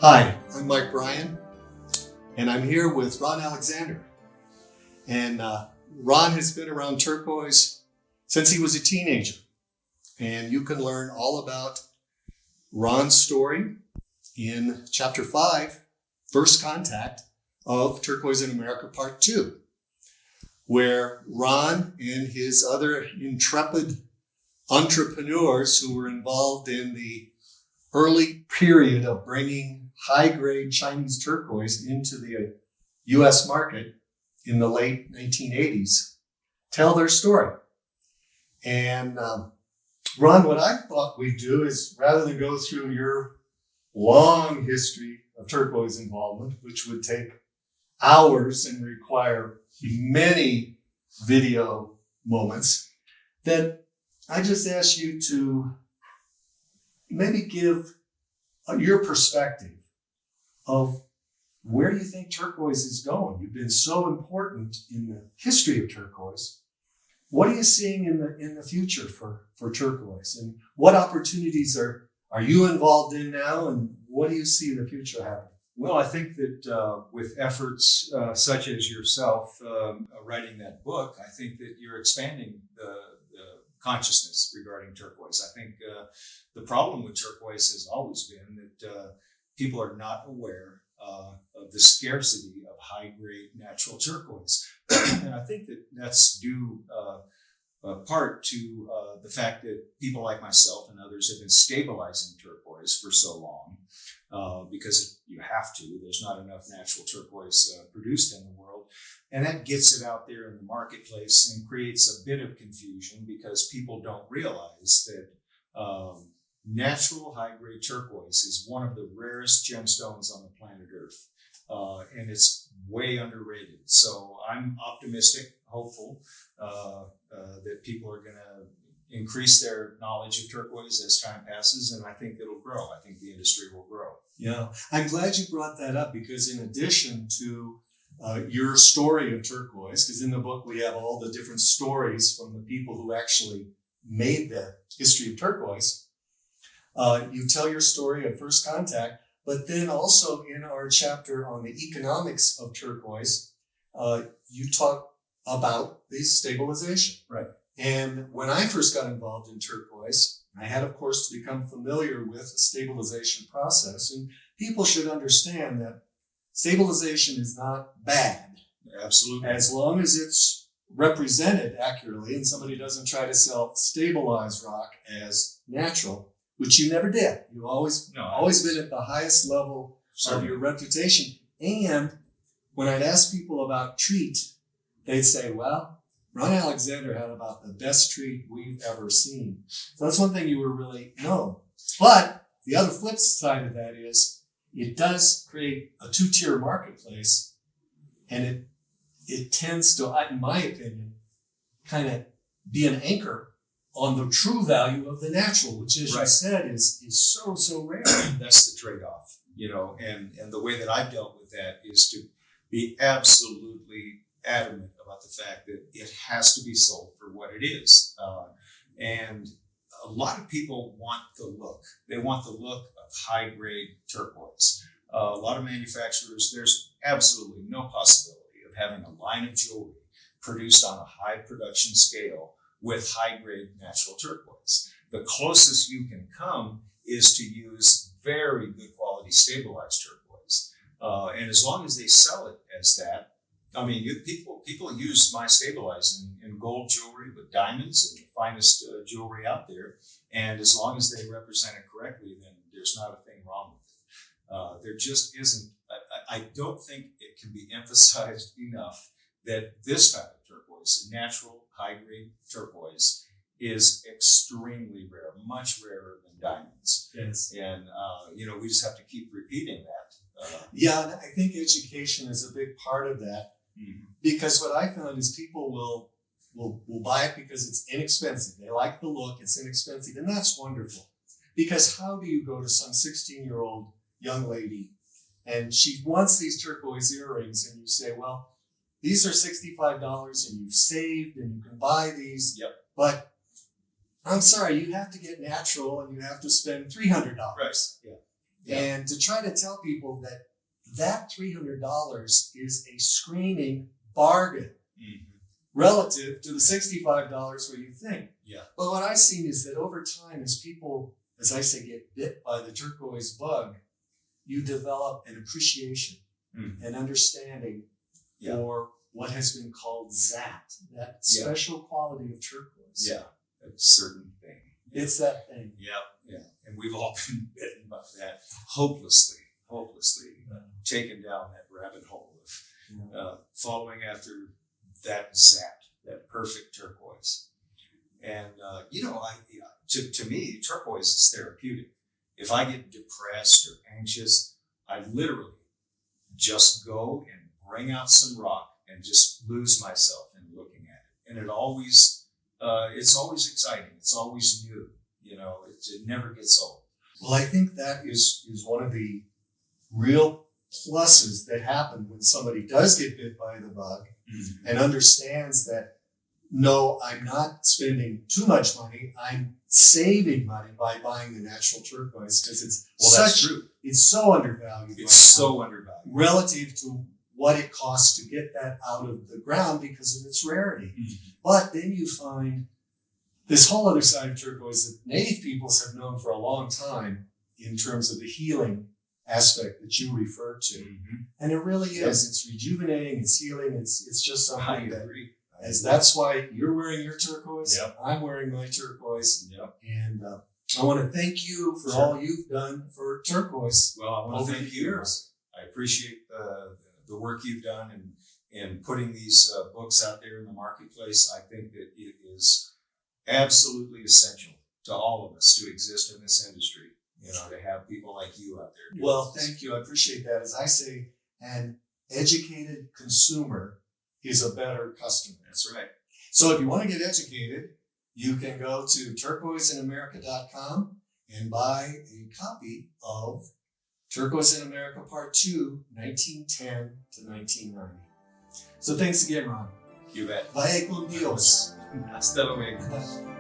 Hi, I'm Mike Ryan, and I'm here with Ron Alexander. And Ron has been around turquoise since he was a teenager. And you can learn all about Ron's story in Chapter 5, First Contact of Turquoise in America, Part 2, where Ron and his other intrepid entrepreneurs who were involved in the early period of bringing high-grade Chinese turquoise into the U.S. market in the late 1980s tell their story. And Ron, what I thought we'd do is, rather than go through your long history of turquoise involvement, which would take hours and require many video moments, that I just ask you to maybe give your perspective of where you think turquoise is going. You've been so important in the history of turquoise. What are you seeing in the future for turquoise, and what opportunities are you involved in now, and what do you see in the future happening? Well, I think that with efforts such as yourself writing that book, I think that you're expanding the consciousness regarding turquoise. I think the problem with turquoise has always been that people are not aware of the scarcity of high-grade natural turquoise. And I think that that's due part to the fact that people like myself and others have been stabilizing turquoise for so long because you have to. There's not enough natural turquoise produced in the world. And that gets it out there in the marketplace and creates a bit of confusion because people don't realize that natural high-grade turquoise is one of the rarest gemstones on the planet Earth. And it's way underrated. So I'm optimistic, hopeful that people are going to increase their knowledge of turquoise as time passes, and I think it'll grow. I think the industry will grow. Yeah, I'm glad you brought that up, because in addition to your story of turquoise, because in the book we have all the different stories from the people who actually made the history of turquoise, you tell your story of first contact, but then also in our chapter on the economics of turquoise, you talk about the stabilization. Right. And when I first got involved in turquoise, I had, of course, to become familiar with the stabilization process. And people should understand that stabilization is not bad. Absolutely. As long as it's represented accurately and somebody doesn't try to sell stabilized rock as natural, which you never did. You've always been at the highest level of your reputation. And when I'd ask people about treat, they'd say, well, Ron Alexander had about the best treat we've ever seen. So that's one thing you were really known. But the other flip side of that is it does create a two-tier marketplace, and it tends to, in my opinion, kind of be an anchor on the true value of the natural, which, as you said, is so rare. That's the trade-off, and the way that I've dealt with that is to be absolutely adamant about the fact that it has to be sold for what it is. And a lot of people want the look. They want the look of high-grade turquoise. A lot of manufacturers, there's absolutely no possibility of having a line of jewelry produced on a high production scale with high-grade natural turquoise. The closest you can come is to use very good quality stabilized turquoise. And as long as they sell it as that, I mean, people use my stabilized in gold jewelry with diamonds and the finest jewelry out there. And as long as they represent it correctly, then there's not a thing wrong with it. There just isn't. I don't think it can be emphasized enough that this type of turquoise, natural high-grade turquoise, is extremely rare, much rarer than diamonds. Yes. And, we just have to keep repeating that. Yeah, and I think education is a big part of that. Mm-hmm. Because what I found is people will buy it because it's inexpensive. They like the look, it's inexpensive, and that's wonderful. Because how do you go to some 16-year-old young lady and she wants these turquoise earrings, and you say, well, these are $65 and you've saved and you can buy these, but I'm sorry, you have to get natural and you have to spend $300. Right. Yeah. And to try to tell people that that $300 is a screaming bargain relative to the $65 where you think. Yeah. But what I've seen is that over time, as people, as I say, get bit by the turquoise bug, you develop an appreciation, an understanding for what has been called that special quality of turquoise. Yeah, a certain thing. It's that thing. Yeah. And we've all been bitten by that, hopelessly taken down that rabbit hole of following after that perfect turquoise. And to me, turquoise is therapeutic. If I get depressed or anxious, I literally just go and bring out some rock and just lose myself in looking at it. And it's always exciting. It's always new. It never gets old. Well, I think that is one of the real pluses that happen when somebody does get bit by the bug and understands that, no, I'm not spending too much money. I'm saving money by buying the natural turquoise because that's true. It's so undervalued. It's so undervalued relative to what it costs to get that out of the ground because of its rarity. But then you find this whole other side of turquoise that native peoples have known for a long time in terms of the healing aspect that you referred to. And it really is. It's rejuvenating, it's healing, it's just something that, as that's why you're wearing your turquoise, I'm wearing my turquoise. And I want to thank you for all you've done for turquoise. Well, I want to thank you. I appreciate the work you've done in putting these books out there in the marketplace. I think that it is absolutely essential to all of us to exist in this industry, to have people like you out there. Well, thank you. I appreciate that. As I say, an educated consumer is a better customer. That's right. So if you want to get educated, you can go to turquoiseinamerica.com and buy a copy of Turquoise in America Part 2, 1910 to 1990. So thanks again, Ron. You bet. Vaya con Dios. Hasta luego.